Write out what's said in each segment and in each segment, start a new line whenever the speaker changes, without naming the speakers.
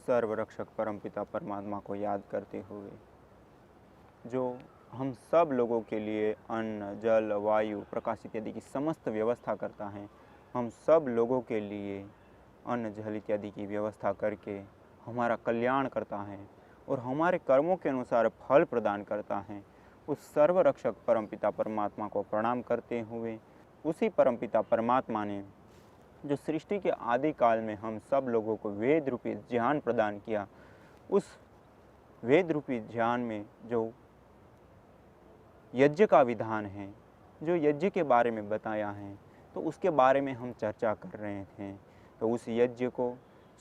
सर्वरक्षक परमपिता परमात्मा को याद करते हुए, जो हम सब लोगों के लिए अन्न, जल, वायु, प्रकाश इत्यादि की समस्त व्यवस्था करता है, हम सब लोगों के लिए अन्न, जल इत्यादि की व्यवस्था करके हमारा कल्याण करता है और हमारे कर्मों के अनुसार फल प्रदान करता है, उस सर्वरक्षक परमपिता परमात्मा को प्रणाम करते हुए, उसी परमपिता परमात्मा ने जो सृष्टि के आदि काल में हम सब लोगों को वेद रूपी ज्ञान प्रदान किया, उस वेद रूपी ज्ञान में जो यज्ञ का विधान है, जो यज्ञ के बारे में बताया है, तो उसके बारे में हम चर्चा कर रहे थे। तो उस यज्ञ को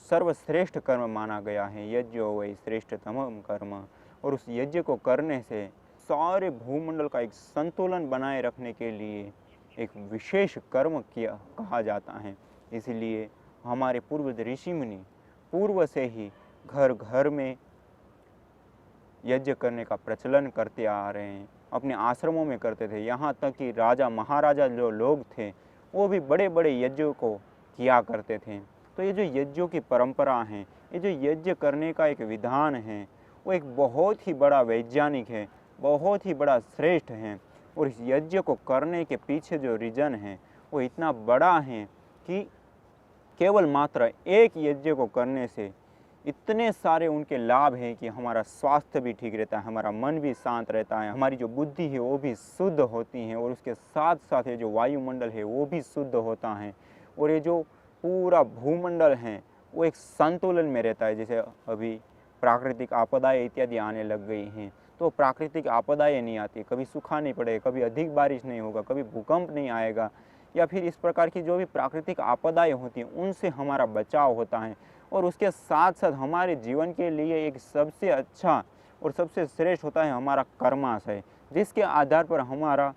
सर्वश्रेष्ठ कर्म माना गया है, यज्ञ वै श्रेष्ठतम कर्म, और उस यज्ञ को करने से सारे भूमंडल का एक संतुलन बनाए रखने के लिए एक विशेष कर्म किया कहा जाता है। इसलिए हमारे पूर्व ऋषि मुनि पूर्व से ही घर घर में यज्ञ करने का प्रचलन करते आ रहे हैं, अपने आश्रमों में करते थे। यहाँ तक कि राजा महाराजा जो लोग थे वो भी बड़े बड़े यज्ञों को किया करते थे। तो ये जो यज्ञों की परंपरा है, ये जो यज्ञ करने का एक विधान है, वो एक बहुत ही बड़ा वैज्ञानिक है, बहुत ही बड़ा श्रेष्ठ है। और इस यज्ञ को करने के पीछे जो रीजन है वो इतना बड़ा है कि केवल मात्र एक यज्ञ को करने से इतने सारे उनके लाभ हैं कि हमारा स्वास्थ्य भी ठीक रहता है, हमारा मन भी शांत रहता है, हमारी जो बुद्धि है वो भी शुद्ध होती है, और उसके साथ साथ ये जो वायुमंडल है वो भी शुद्ध होता है, और ये जो पूरा भूमंडल है वो एक संतुलन में रहता है। जैसे अभी प्राकृतिक आपदाएं इत्यादि आने लग गई हैं, तो प्राकृतिक आपदाएं नहीं आती, कभी सूखा नहीं पड़ेगा, कभी अधिक बारिश नहीं होगा, कभी भूकंप नहीं आएगा, या फिर इस प्रकार की जो भी प्राकृतिक आपदाएं होती हैं उनसे हमारा बचाव होता है। और उसके साथ साथ हमारे जीवन के लिए एक सबसे अच्छा और सबसे श्रेष्ठ होता है हमारा कर्माशय, जिसके आधार पर हमारा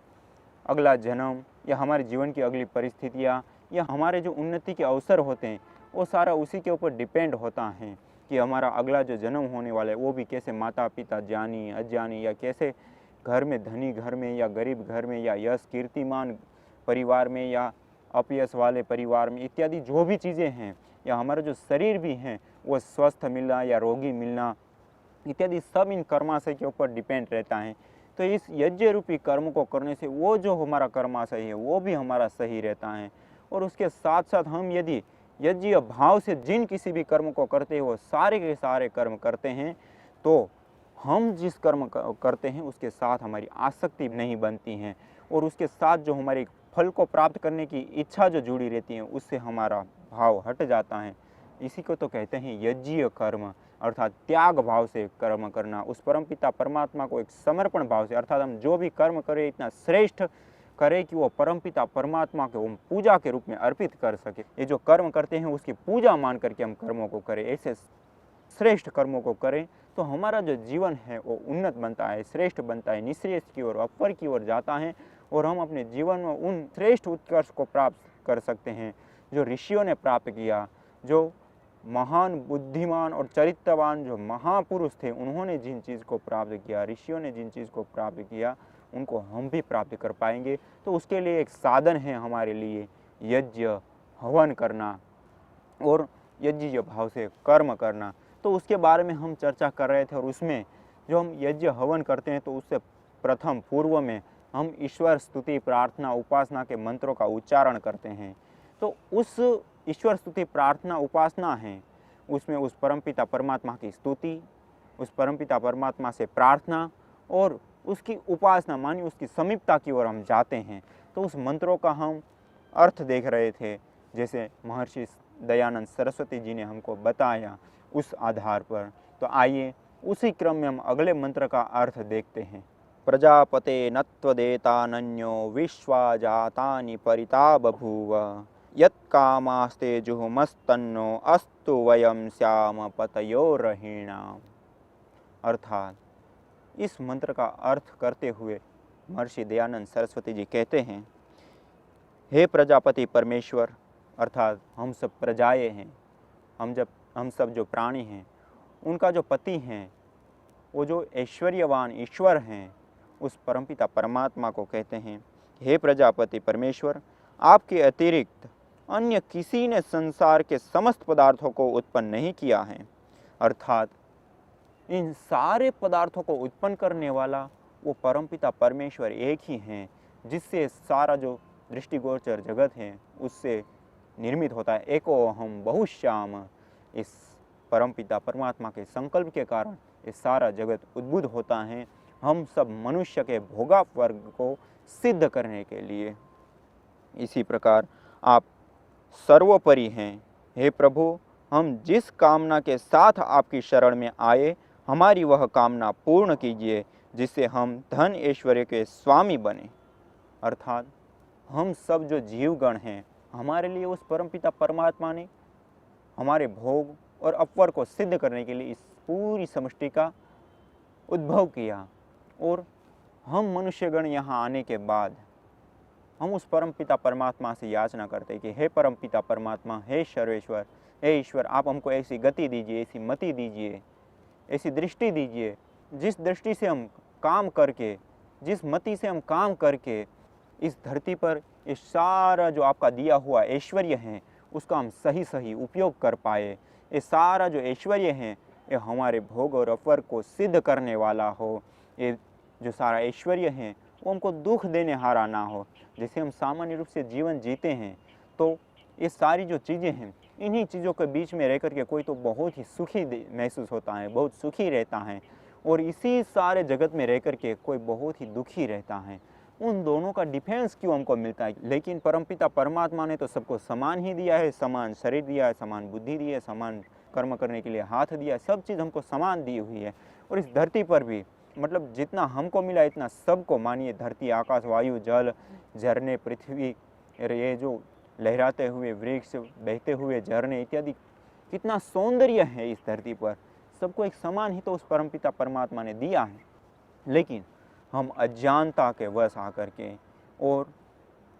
अगला जन्म या हमारे जीवन की अगली परिस्थितियाँ या हमारे जो उन्नति के अवसर होते हैं वो सारा उसी के ऊपर डिपेंड होता है कि हमारा अगला जो जन्म होने वाला है वो भी कैसे माता पिता ज्ञानी अज्ञानी, या कैसे घर में धनी घर में या गरीब घर में, या यश कीर्तिमान परिवार में या अपयश वाले परिवार में इत्यादि जो भी चीज़ें हैं, या हमारा जो शरीर भी है वो स्वस्थ मिलना या रोगी मिलना इत्यादि सब इन कर्माशय के ऊपर डिपेंड रहता है। तो इस यज्ञ रूपी कर्म को करने से वो जो हमारा कर्माशय है वो भी हमारा सही रहता है। और उसके साथ साथ हम यदि यज्ञ भाव से जिन किसी भी कर्म को करते हो सारे के सारे कर्म करते हैं, तो हम जिस कर्म करते हैं उसके साथ हमारी आसक्ति नहीं बनती है, और उसके साथ जो हमारे फल को प्राप्त करने की इच्छा जो जुड़ी रहती है उससे हमारा भाव हट जाता है। इसी को तो कहते हैं यज्ञीय कर्म, अर्थात त्याग भाव से कर्म करना, उस परमपिता परमात्मा को एक समर्पण भाव से, अर्थात हम जो भी कर्म करें इतना श्रेष्ठ करें कि वो परमपिता परमात्मा को हम पूजा के रूप में अर्पित कर सके। ये जो कर्म करते हैं उसकी पूजा मान करके हम कर्मों को करें, ऐसे श्रेष्ठ कर्मों को करें, तो हमारा जो जीवन है वो उन्नत बनता है, श्रेष्ठ बनता है, निश्रेष्ठ की ओर अपर की ओर जाता है, और हम अपने जीवन में उन श्रेष्ठ उत्कर्ष को प्राप्त कर सकते हैं जो ऋषियों ने प्राप्त किया। जो महान बुद्धिमान और चरित्रवान जो महापुरुष थे उन्होंने जिन चीज़ को प्राप्त किया, ऋषियों ने जिन चीज़ को प्राप्त किया, उनको हम भी प्राप्त कर पाएंगे। तो उसके लिए एक साधन है हमारे लिए यज्ञ हवन करना और यज्ञीय भाव से कर्म करना। तो उसके बारे में हम चर्चा कर रहे थे, और उसमें जो हम यज्ञ हवन करते हैं तो उससे प्रथम पूर्व में हम ईश्वर स्तुति प्रार्थना उपासना के मंत्रों का उच्चारण करते हैं। तो उस ईश्वर स्तुति प्रार्थना उपासना है उसमें उस परमपिता परमात्मा की स्तुति, उस परमपिता परमात्मा से प्रार्थना और उसकी उपासना मानी उसकी समीपता की ओर हम जाते हैं। तो उस मंत्रों का हम अर्थ देख रहे थे, जैसे महर्षि दयानंद सरस्वती जी ने हमको बताया उस आधार पर। तो आइए उसी क्रम में हम अगले मंत्र का अर्थ देखते हैं। प्रजापते नत्वदेतानन्यो विश्वा जातानि परिता बभूव यत्कामास्ते जुहुमस्तन्नो अस्तु वयम श्याम पतयोरहीणाम। अर्थात इस मंत्र का अर्थ करते हुए महर्षि दयानंद सरस्वती जी कहते हैं, हे प्रजापति परमेश्वर, अर्थात हम सब प्रजाएं हैं, हम सब जो प्राणी हैं उनका जो पति हैं वो जो ऐश्वर्यवान ईश्वर हैं उस परमपिता परमात्मा को कहते हैं, हे प्रजापति परमेश्वर, आपके अतिरिक्त अन्य किसी ने संसार के समस्त पदार्थों को उत्पन्न नहीं किया है। अर्थात इन सारे पदार्थों को उत्पन्न करने वाला वो परमपिता परमेश्वर एक ही हैं, जिससे सारा जो दृष्टिगोचर जगत है उससे निर्मित होता है। एको हम बहुश्याम, इस परमपिता परमात्मा के संकल्प के कारण ये सारा जगत उद्भुत होता है, हम सब मनुष्य के भोगा वर्ग को सिद्ध करने के लिए। इसी प्रकार आप सर्वोपरि हैं। हे प्रभु, हम जिस कामना के साथ आपकी शरण में आए, हमारी वह कामना पूर्ण कीजिए, जिससे हम धन ऐश्वर्य के स्वामी बने। अर्थात हम सब जो जीवगण हैं, हमारे लिए उस परमपिता परमात्मा ने हमारे भोग और अपवर को सिद्ध करने के लिए इस पूरी समष्टि का उद्भव किया। और हम मनुष्यगण यहाँ आने के बाद हम उस परमपिता परमात्मा से याचना करते कि हे परमपिता परमात्मा, हे सर्वेश्वर, हे ईश्वर, आप हमको ऐसी गति दीजिए, ऐसी मति दीजिए, ऐसी दृष्टि दीजिए, जिस दृष्टि से हम काम करके, जिस मति से हम काम करके इस धरती पर ये सारा जो आपका दिया हुआ ऐश्वर्य है उसका हम सही सही उपयोग कर पाए। ये सारा जो ऐश्वर्य है ये हमारे भोग और अपवर को सिद्ध करने वाला हो। ये जो सारा ऐश्वर्य है वो हमको दुख देने हारा ना हो। जैसे हम सामान्य रूप से जीवन जीते हैं तो ये सारी जो चीज़ें हैं, इन्हीं चीज़ों के बीच में रह कर के कोई तो बहुत ही सुखी महसूस होता है, बहुत सुखी रहता है, और इसी सारे जगत में रह कर के कोई बहुत ही दुखी रहता है। उन दोनों का डिफेंस क्यों हमको मिलता है? लेकिन परमपिता परमात्मा ने तो सबको समान ही दिया है, समान शरीर दिया है, समान बुद्धि दी है, समान कर्म करने के लिए हाथ दिया है, सब चीज़ हमको समान दी हुई है। और इस धरती पर भी मतलब जितना हमको मिला इतना सबको, मानिए धरती, आकाश, वायु, जल, झरने, पृथ्वी, ये जो लहराते हुए वृक्ष, बहते हुए झरने इत्यादि, कितना सौंदर्य है इस धरती पर, सबको एक समान ही तो उस परमपिता परमात्मा ने दिया है। लेकिन हम अज्ञानता के वश आकर के और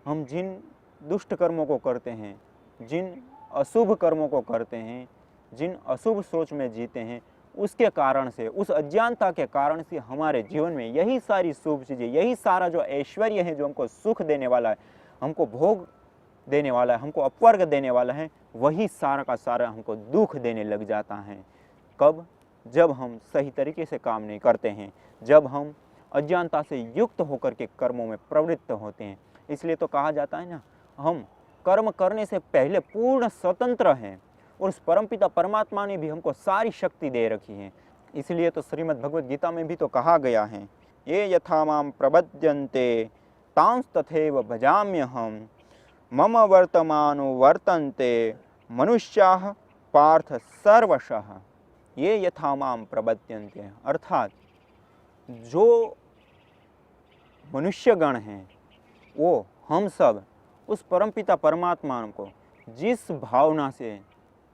हम जिन दुष्ट कर्मों को करते हैं, जिन अशुभ कर्मों को करते हैं, जिन अशुभ सोच में जीते हैं, उसके कारण से, उस अज्ञानता के कारण से हमारे जीवन में यही सारी शुभ चीज़ें, यही सारा जो ऐश्वर्य है जो हमको सुख देने वाला है, हमको भोग देने वाला है, हमको अपवर्ग देने वाला है, वही सारा का सारा हमको दुख देने लग जाता है। कब? जब हम सही तरीके से काम नहीं करते हैं, जब हम अज्ञानता से युक्त होकर के कर्मों में प्रवृत्त होते हैं। इसलिए तो कहा जाता है ना, हम कर्म करने से पहले पूर्ण स्वतंत्र हैं, और उस परमपिता परमात्मा ने भी हमको सारी शक्ति दे रखी है। इसलिए तो श्रीमद् भगवद गीता में भी तो कहा गया है, ये यथा माम प्रपद्यन्ते तांस तथैव भजाम्यहम् मम वर्तमानो वर्तन्ते मनुष्याः पार्थ सर्वशः। ये यथा माम प्रपद्यन्ते, अर्थात जो मनुष्यगण हैं वो हम सब उस परमपिता परमात्मा को जिस भावना से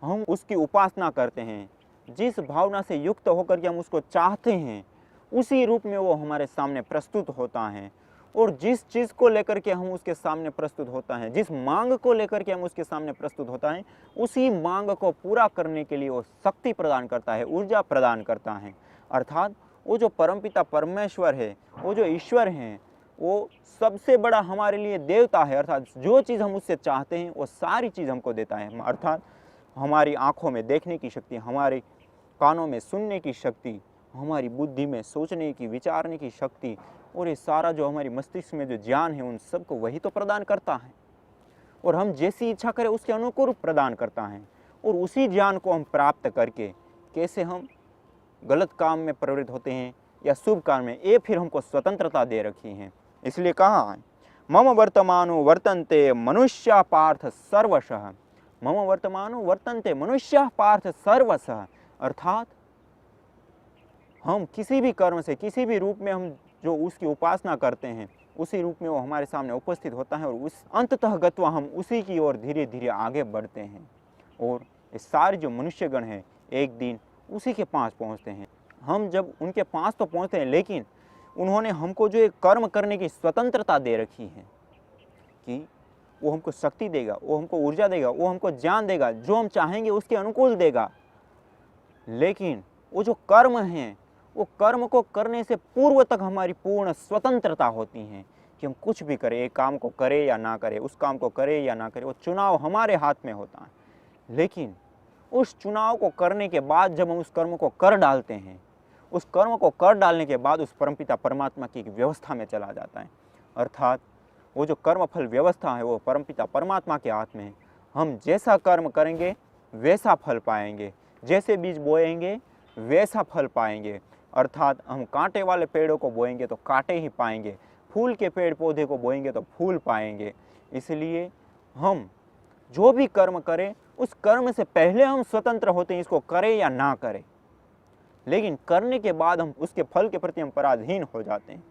हम उसकी उपासना करते हैं, जिस भावना से युक्त होकर के हम उसको चाहते हैं, उसी रूप में वो हमारे सामने प्रस्तुत होता है। और जिस चीज़ को लेकर के हम उसके सामने प्रस्तुत होता है, जिस मांग को लेकर के हम उसके सामने प्रस्तुत होता है, उसी मांग को पूरा करने के लिए वो शक्ति प्रदान करता है, ऊर्जा प्रदान करता है। अर्थात वो जो परमपिता परमेश्वर है, वो जो ईश्वर हैं, वो सबसे बड़ा हमारे लिए देवता है। अर्थात जो चीज़ हम उससे चाहते हैं वो सारी चीज़ हमको देता है। अर्थात हमारी आँखों में देखने की शक्ति, हमारे कानों में सुनने की शक्ति, हमारी बुद्धि में सोचने की, विचारने की शक्ति, और ये सारा जो हमारी मस्तिष्क में जो ज्ञान है उन सबको वही तो प्रदान करता है। और हम जैसी इच्छा करें उसके अनुकूल प्रदान करता है। और उसी ज्ञान को हम प्राप्त करके कैसे हम गलत काम में प्रवृत्त होते हैं या शुभ काम में, ये फिर हमको स्वतंत्रता दे रखी है। इसलिए कहा है, मम वर्तमानो वर्तन्ते मनुष्या पार्थ सर्वशः। मम वर्तमानो वर्तन्ते मनुष्या पार्थ सर्वशः, अर्थात हम किसी भी कर्म से, किसी भी रूप में हम जो उसकी उपासना करते हैं, उसी रूप में वो हमारे सामने उपस्थित होता है, और उस अंततः गत्वा हम उसी की ओर धीरे धीरे आगे बढ़ते हैं। और ये सारे जो मनुष्यगण हैं एक दिन उसी के पास पहुंचते हैं। हम जब उनके पास तो पहुंचते हैं, लेकिन उन्होंने हमको जो एक कर्म करने की स्वतंत्रता दे रखी है कि वो हमको शक्ति देगा, वो हमको ऊर्जा देगा, वो हमको ज्ञान देगा, जो हम चाहेंगे उसके अनुकूल देगा। लेकिन वो जो कर्म हैं, वो कर्म को करने से पूर्व तक हमारी पूर्ण स्वतंत्रता होती है कि हम कुछ भी करें, एक काम को करें या ना करें, उस काम को करें या ना करें, वो चुनाव हमारे हाथ में होता है। लेकिन उस चुनाव को करने के बाद जब हम उस कर्म को कर डालते हैं, उस कर्म को कर डालने के बाद उस परमपिता परमात्मा की एक व्यवस्था में चला जाता है। अर्थात वो जो कर्मफल व्यवस्था है वो परमपिता परमात्मा के हाथ में है। हम जैसा कर्म करेंगे वैसा फल पाएंगे, जैसे बीज बोएंगे वैसा फल पाएंगे। अर्थात हम कांटे वाले पेड़ों को बोएंगे तो कांटे ही पाएंगे, फूल के पेड़ पौधे को बोएंगे तो फूल पाएंगे। इसलिए हम जो भी कर्म करें उस कर्म से पहले हम स्वतंत्र होते हैं, इसको करें या ना करें, लेकिन करने के बाद हम उसके फल के प्रति हम पराधीन हो जाते हैं।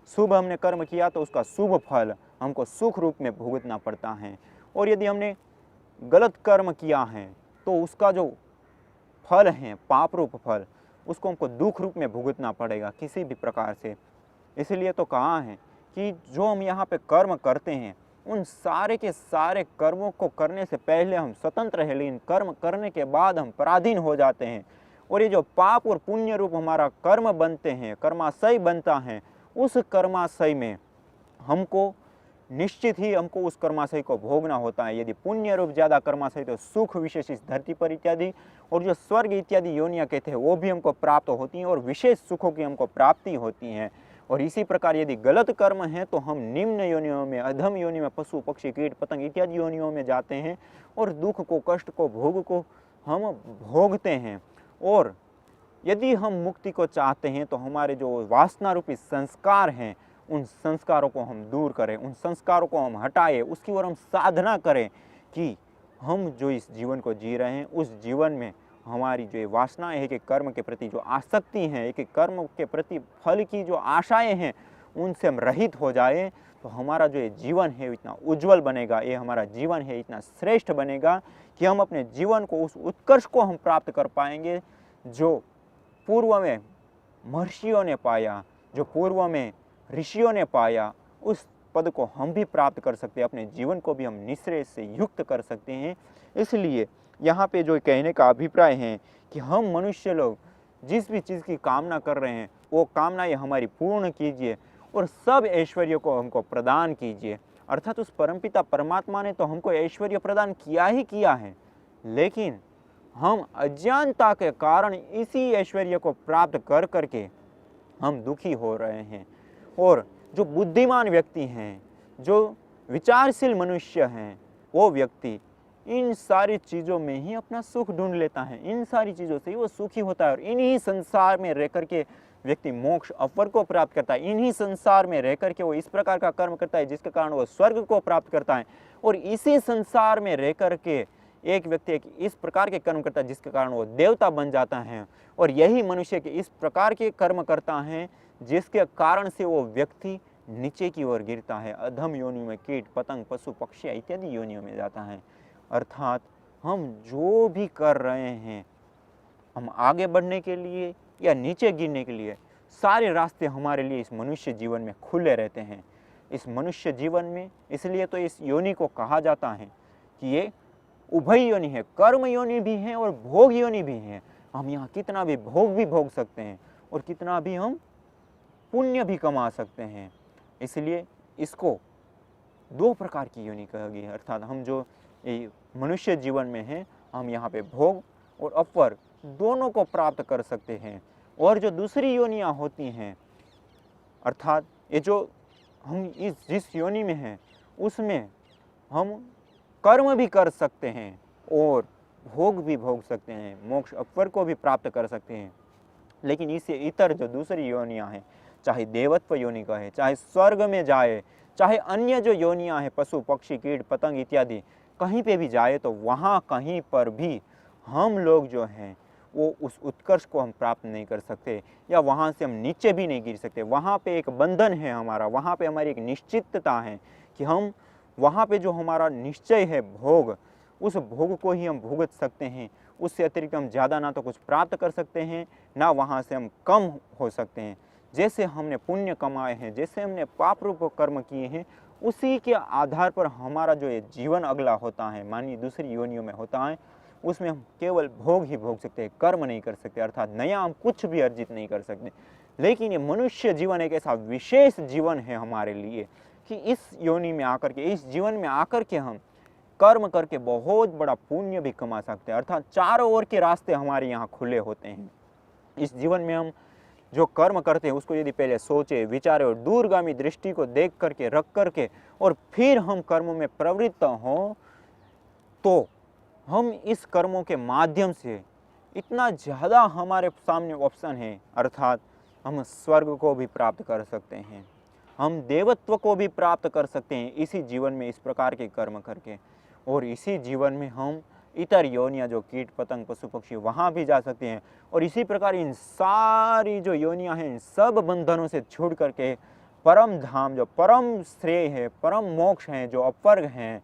शुभ हमने कर्म किया तो उसका शुभ फल हमको सुख रूप में भुगतना पड़ता है, और यदि हमने गलत कर्म किया है तो उसका जो फल है पाप रूप फल, उसको हमको दुख रूप में भुगतना पड़ेगा किसी भी प्रकार से। इसलिए तो कहा है कि जो हम यहाँ पे कर्म करते हैं उन सारे के सारे कर्मों को करने से पहले हम स्वतंत्र हैं, लेकिन कर्म करने के बाद हम पराधीन हो जाते हैं। और ये जो पाप और पुण्य रूप हमारा कर्म बनते हैं, कर्माशय बनता है, उस कर्माशय में हमको निश्चित ही हमको उस कर्माशय को भोगना होता है। यदि पुण्य रूप ज़्यादा कर्माशय तो सुख विशेष इस धरती पर इत्यादि, और जो स्वर्ग इत्यादि योनियाँ कहते हैं वो भी हमको प्राप्त होती हैं और विशेष सुखों की हमको प्राप्ति होती हैं। और इसी प्रकार यदि गलत कर्म है तो हम निम्न योनियों में, अधम योनि में, पशु पक्षी कीट पतंग इत्यादि योनियों में जाते हैं और दुख को, कष्ट को, भोग को हम भोगते हैं। और यदि हम मुक्ति को चाहते हैं तो हमारे जो वासना रूपी संस्कार हैं उन संस्कारों को हम दूर करें, उन संस्कारों को हम हटाएं, उसकी ओर हम साधना करें कि हम जो इस जीवन को जी रहे हैं उस जीवन में हमारी जो वासनाएं हैं, एक कर्म के प्रति जो आसक्ति है, एक कर्म के प्रति फल की जो आशाएं हैं, उनसे हम रहित हो जाएं तो हमारा जो ये जीवन है इतना उज्जवल बनेगा, ये हमारा जीवन है इतना श्रेष्ठ बनेगा कि हम अपने जीवन को, उस उत्कर्ष को हम प्राप्त कर पाएंगे जो पूर्व में महर्षियों ने पाया, जो पूर्व में ऋषियों ने पाया। उस पद को हम भी प्राप्त कर सकते हैं, अपने जीवन को भी हम निःश्रेयस से युक्त कर सकते हैं। इसलिए यहाँ पे जो कहने का अभिप्राय है कि हम मनुष्य लोग जिस भी चीज़ की कामना कर रहे हैं वो कामना ये हमारी पूर्ण कीजिए और सब ऐश्वर्य को हमको प्रदान कीजिए। अर्थात उस परमपिता परमात्मा ने तो हमको ऐश्वर्य प्रदान किया ही किया है, लेकिन हम अज्ञानता के कारण इसी ऐश्वर्य को प्राप्त कर करके हम दुखी हो रहे हैं। और जो बुद्धिमान व्यक्ति हैं, जो विचारशील मनुष्य हैं, वो व्यक्ति इन सारी चीज़ों में ही अपना सुख ढूंढ लेता है, इन सारी चीज़ों से ही वो सुखी होता है और इन्हीं संसार में रह करके व्यक्ति मोक्ष अपर को प्राप्त करता है। इन्हीं संसार में रह करके वो इस प्रकार का कर्म करता है जिसके कारण वो स्वर्ग को प्राप्त करता है, और इसी संसार में रह करके एक व्यक्ति एक इस प्रकार के कर्म करता है जिसके कारण वो देवता बन जाता है, और यही मनुष्य के इस प्रकार के कर्म करता है जिसके कारण से वो व्यक्ति नीचे की ओर गिरता है, अधम योनियों में, कीट पतंग पशु पक्षी इत्यादि योनियों में जाता है। अर्थात हम जो भी कर रहे हैं, हम आगे बढ़ने के लिए या नीचे गिरने के लिए, सारे रास्ते हमारे लिए इस मनुष्य जीवन में खुले रहते हैं। इस मनुष्य जीवन में इसलिए तो इस योनि को कहा जाता है कि ये उभय योनि है, कर्म योनि भी है और भोग योनि भी है। हम यहाँ कितना भी भोग सकते हैं और कितना भी हम पुण्य भी कमा सकते हैं। इसलिए इसको दो प्रकार की योनि कहा गई है। अर्थात हम जो मनुष्य जीवन में हैं, हम यहाँ पे भोग और अपर दोनों को प्राप्त कर सकते हैं। और जो दूसरी योनियाँ होती हैं, अर्थात ये जो हम जिस योनि में हैं उसमें हम कर्म भी कर सकते हैं और भोग भी भोग सकते हैं, मोक्ष अपर को भी प्राप्त कर सकते हैं। लेकिन इससे इतर जो दूसरी योनियाँ हैं, चाहे देवत्व योनि का है, चाहे स्वर्ग में जाए, चाहे अन्य जो योनियाँ हैं, पशु पक्षी कीट पतंग इत्यादि, कहीं पे भी जाए तो वहाँ कहीं पर भी हम लोग जो हैं वो उस उत्कर्ष को हम प्राप्त नहीं कर सकते, या वहाँ से हम नीचे भी नहीं गिर सकते। वहाँ पे एक बंधन है हमारा, वहाँ पे हमारी एक निश्चितता है कि हम वहाँ पे जो हमारा निश्चय है भोग, उस भोग को ही हम भुगत सकते हैं। उससे अतिरिक्त हम ज़्यादा ना तो कुछ प्राप्त कर सकते हैं, ना वहाँ से हम कम हो सकते हैं। जैसे हमने पुण्य कमाए हैं, जैसे हमने पाप रूप कर्म किए हैं, उसी के आधार पर हमारा जो ये जीवन अगला होता है, मानिए दूसरी योनियों में होता है, उसमें हम केवल भोग ही भोग सकते हैं, कर्म नहीं कर सकते। अर्थात नया हम कुछ भी अर्जित नहीं कर सकते। लेकिन ये मनुष्य जीवन एक ऐसा विशेष जीवन है हमारे लिए कि इस योनि में आकर के, इस जीवन में आकर के हम कर्म करके बहुत बड़ा पुण्य भी कमा सकते हैं। अर्थात चारों ओर के रास्ते हमारे यहाँ खुले होते हैं। इस जीवन में हम जो कर्म करते हैं उसको यदि पहले सोचे विचारे और दूरगामी दृष्टि को देख करके रख करके और फिर हम कर्मों में प्रवृत्त हों, तो हम इस कर्मों के माध्यम से इतना ज़्यादा हमारे सामने ऑप्शन है। अर्थात हम स्वर्ग को भी प्राप्त कर सकते हैं, हम देवत्व को भी प्राप्त कर सकते हैं इसी जीवन में इस प्रकार के कर्म करके। और इसी जीवन में हम इतर योनियाँ जो कीट पतंग पशु पक्षी वहाँ भी जा सकते हैं। और इसी प्रकार इन सारी जो योनियाँ हैं इन सब बंधनों से छूट करके परम धाम जो परम श्रेय है, परम मोक्ष हैं, जो अपवर्ग हैं,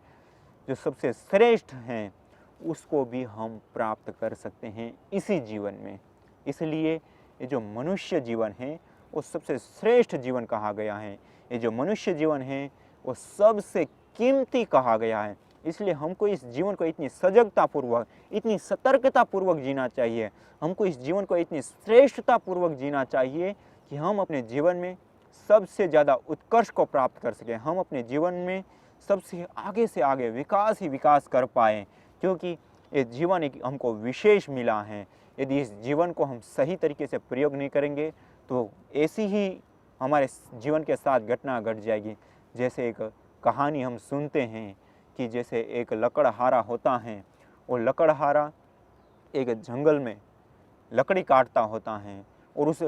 जो सबसे श्रेष्ठ हैं, उसको भी हम प्राप्त कर सकते हैं इसी जीवन में। इसलिए ये जो मनुष्य जीवन है वो सबसे श्रेष्ठ जीवन कहा गया है। ये जो मनुष्य जीवन है वो सबसे कीमती कहा गया है। इसलिए हमको इस जीवन को इतनी सजगतापूर्वक, इतनी सतर्कतापूर्वक जीना चाहिए। हमको इस जीवन को इतनी श्रेष्ठतापूर्वक जीना चाहिए कि हम अपने जीवन में सबसे ज़्यादा उत्कर्ष को प्राप्त कर सकें, हम अपने जीवन में सबसे आगे से आगे विकास ही विकास कर पाएँ। क्योंकि ये जीवन एक हमको विशेष मिला है। यदि इस जीवन को हम सही तरीके से प्रयोग नहीं करेंगे तो ऐसी ही हमारे जीवन के साथ घटना घट जाएगी। जैसे एक कहानी हम सुनते हैं कि जैसे एक लकड़हारा होता है, वो लकड़हारा एक जंगल में लकड़ी काटता होता है और उस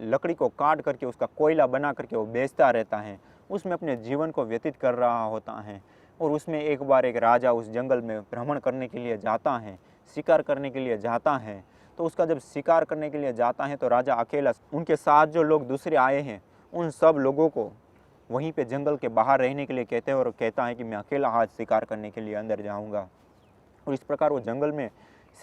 लकड़ी को काट करके उसका कोयला बना करके वो बेचता रहता है, उसमें अपने जीवन को व्यतीत कर रहा होता है। और उसमें एक बार एक राजा उस जंगल में भ्रमण करने के लिए जाता है, शिकार करने के लिए जाता है। तो उसका जब शिकार करने के लिए जाता है तो राजा अकेला, उनके साथ जो लोग दूसरे आए हैं उन सब लोगों को वहीं पे जंगल के बाहर रहने के लिए कहते हैं और कहता है कि मैं अकेला आज शिकार करने के लिए अंदर जाऊंगा। और इस प्रकार वो जंगल में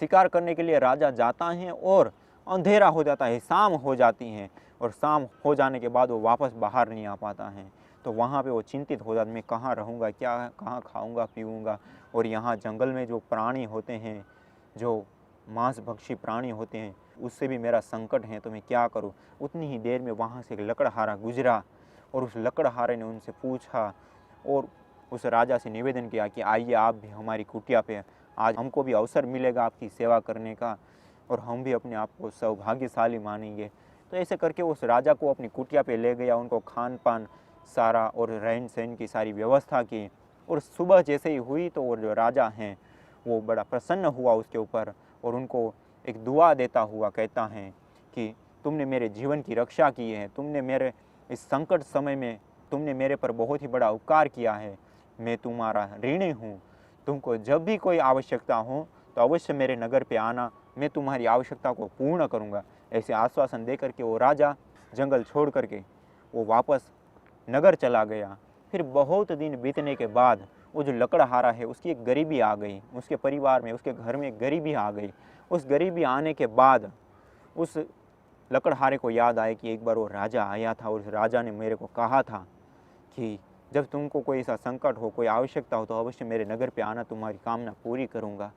शिकार करने के लिए राजा जाता है और अंधेरा हो जाता है, शाम हो जाती है और शाम हो जाने के बाद वो वापस बाहर नहीं आ पाता है। तो वहाँ पे वो चिंतित हो जाता है, मैं कहाँ रहूँगा, क्या कहाँ खाऊँगा पीऊँगा। और यहाँ जंगल में जो प्राणी होते हैं, जो मांसभक्षी प्राणी होते हैं, उससे भी मेरा संकट है, तो मैं क्या करूँ। उतनी ही देर में वहाँ से एक लकड़हारा गुजरा और उस लकड़हारे ने उनसे पूछा और उस राजा से निवेदन किया कि आइए आप भी हमारी कुटिया पे, आज हमको भी अवसर मिलेगा आपकी सेवा करने का और हम भी अपने आप को सौभाग्यशाली मानेंगे। तो ऐसे करके उस राजा को अपनी कुटिया पे ले गया, उनको खान पान सारा और रहन सहन की सारी व्यवस्था की। और सुबह जैसे ही हुई तो वो जो राजा हैं वो बड़ा प्रसन्न हुआ उसके ऊपर और उनको एक दुआ देता हुआ कहता है कि तुमने मेरे जीवन की रक्षा की है, तुमने मेरे इस संकट समय में तुमने मेरे पर बहुत ही बड़ा उपकार किया है, मैं तुम्हारा ऋणी हूँ। तुमको जब भी कोई आवश्यकता हो तो अवश्य मेरे नगर पे आना, मैं तुम्हारी आवश्यकता को पूर्ण करूँगा। ऐसे आश्वासन दे करके वो राजा जंगल छोड़ करके वो वापस नगर चला गया। फिर बहुत दिन बीतने के बाद वो जो लकड़हारा है उसकी एक गरीबी आ गई, उसके परिवार में, उसके घर में एक गरीबी आ गई। उस गरीबी आने के बाद उस लकड़हारे को याद आया कि एक बार वो राजा आया था और उस राजा ने मेरे को कहा था कि जब तुमको कोई ऐसा संकट हो, कोई आवश्यकता हो तो अवश्य मेरे नगर पे आना, तुम्हारी कामना पूरी करूँगा।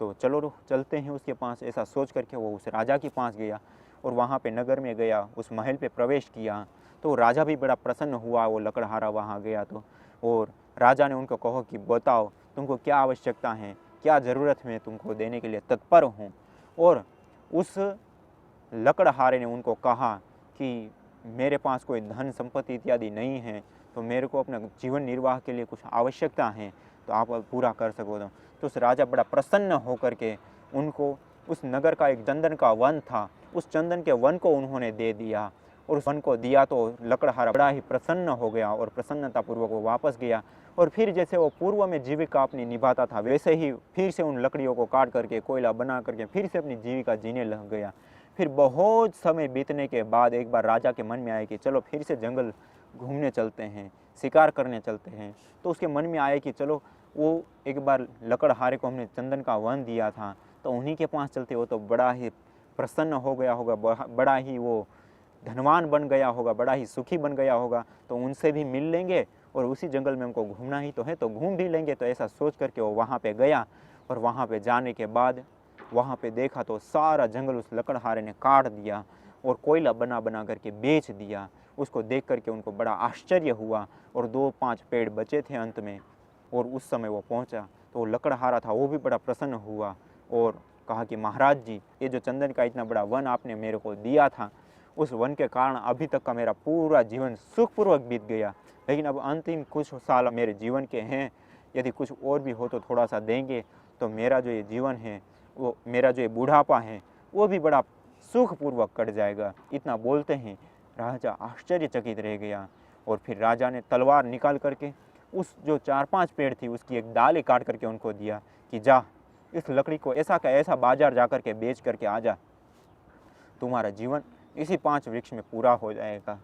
तो चलो चलते हैं उसके पास। ऐसा सोच करके वो उस राजा के पास गया और वहाँ पे नगर में गया, उस महल पे प्रवेश किया। तो राजा भी बड़ा प्रसन्न हुआ, वो लकड़हारा वहाँ गया तो। और राजा ने उनको कहो कि बताओ तुमको क्या आवश्यकता है, क्या ज़रूरत है, तुमको देने के लिए तत्पर हूँ। और उस लकड़हारे ने उनको कहा कि मेरे पास कोई धन संपत्ति इत्यादि नहीं है, तो मेरे को अपना जीवन निर्वाह के लिए कुछ आवश्यकता है, तो आप पूरा कर सको। तो उस राजा बड़ा प्रसन्न होकर के उनको उस नगर का एक चंदन का वन था, उस चंदन के वन को उन्होंने दे दिया। और उस वन को दिया तो लकड़हारा बड़ा ही प्रसन्न हो गया और प्रसन्नतापूर्वक वो वापस गया। और फिर जैसे वो पूर्व में जीविका अपनी निभाता था वैसे ही फिर से उन लकड़ियों को काट करके कोयला बना करके फिर से अपनी जीविका जीने लग गया। फिर बहुत समय बीतने के बाद एक बार राजा के मन में आया कि चलो फिर से जंगल घूमने चलते हैं, शिकार करने चलते हैं। तो उसके मन में आया कि चलो वो एक बार लकड़हारे को हमने चंदन का वन दिया था तो उन्हीं के पास चलते, हो तो बड़ा ही प्रसन्न हो गया होगा, बड़ा ही वो धनवान बन गया होगा, बड़ा ही सुखी बन गया होगा, तो उनसे भी मिल लेंगे और उसी जंगल में हमको घूमना ही तो है तो घूम भी लेंगे। तो ऐसा सोच करके वो वहाँ पे गया और वहाँ पे जाने के बाद वहाँ पे देखा तो सारा जंगल उस लकड़हारे ने काट दिया और कोयला बना बना करके बेच दिया। उसको देख करके उनको बड़ा आश्चर्य हुआ और 2-5 पेड़ बचे थे अंत में। और उस समय वो पहुँचा तो लकड़हारा था वो भी बड़ा प्रसन्न हुआ और कहा कि महाराज जी, ये जो चंदन का इतना बड़ा वन आपने मेरे को दिया था, उस वन के कारण अभी तक का मेरा पूरा जीवन सुखपूर्वक बीत गया, लेकिन अब अंतिम कुछ साल मेरे जीवन के हैं, यदि कुछ और भी हो तो थोड़ा सा देंगे तो मेरा जो ये जीवन है, वो मेरा जो ये बुढ़ापा है वो भी बड़ा सुखपूर्वक कट जाएगा। इतना बोलते हैं राजा आश्चर्यचकित रह गया और फिर राजा ने तलवार निकाल करके उस जो 4-5 पेड़ थी उसकी एक डाली काट करके उनको दिया कि जा, इस लकड़ी को ऐसा का ऐसा बाजार जा करके बेच करके आ जा, तुम्हारा जीवन इसी 5 वृक्ष में पूरा हो जाएगा।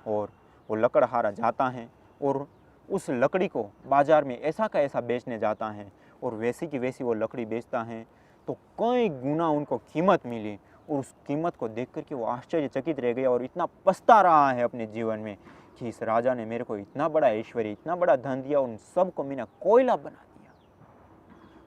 और वो लकड़हारा जाता है और उस लकड़ी को बाजार में ऐसा का ऐसा बेचने जाता है और वैसी की वैसी वो लकड़ी बेचता है तो कई गुना उनको कीमत मिली और उस कीमत को देख करके वो आश्चर्यचकित रह गया और इतना पछता रहा है अपने जीवन में कि इस राजा ने मेरे को इतना बड़ा ऐश्वर्य, इतना बड़ा धन दिया, उन सबको मैंने कोयला बना दिया।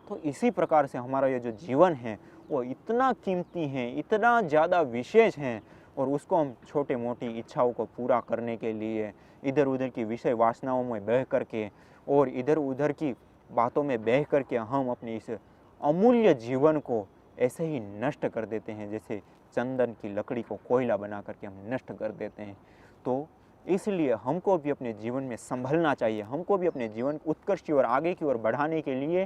तो इसी प्रकार से हमारा ये जो जीवन है वो इतना कीमती है, इतना ज़्यादा विशेष है और उसको हम छोटे मोटी इच्छाओं को पूरा करने के लिए इधर उधर की विषय वासनाओं में बह करके और इधर उधर की बातों में बह करके हम अपने इस अमूल्य जीवन को ऐसे ही नष्ट कर देते हैं, जैसे चंदन की लकड़ी को कोयला बना करके हम नष्ट कर देते हैं। तो इसलिए हमको भी अपने जीवन में संभलना चाहिए, हमको भी अपने जीवन को उत्कर्ष की ओर आगे की ओर बढ़ाने के लिए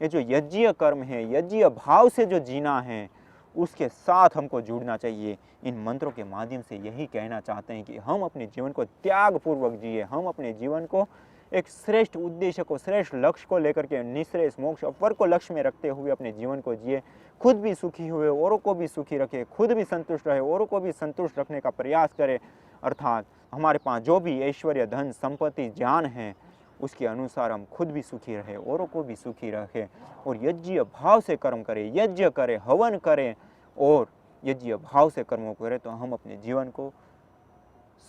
ये जो यज्ञीय कर्म है, यज्ञीय भाव से जो जीना है, उसके साथ हमको जुड़ना चाहिए। इन मंत्रों के माध्यम से यही कहना चाहते हैं कि हम अपने जीवन को त्यागपूर्वक जिए, हम अपने जीवन को एक श्रेष्ठ उद्देश्य को, श्रेष्ठ लक्ष्य को लेकर के निःश्रेयस मोक्ष अपर को लक्ष्य में रखते हुए अपने जीवन को जिए, खुद भी सुखी हुए औरों को भी सुखी रखे, खुद भी संतुष्ट रहे, औरों को भी संतुष्ट रखने का प्रयास करें। अर्थात हमारे पास जो भी ऐश्वर्य, धन, संपत्ति, ज्ञान है, उसके अनुसार हम खुद भी सुखी रहे, औरों को भी सुखी रखें और यज्ञीय भाव से कर्म करें, यज्ञ करें, हवन करें और यज्ञीय भाव से कर्मों करें तो हम अपने जीवन को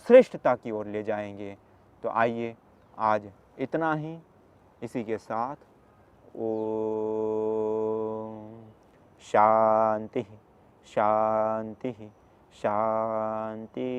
श्रेष्ठता की ओर ले जाएंगे। तो आइए आज इतना ही, इसी के साथ ओम शांति शांति शांति।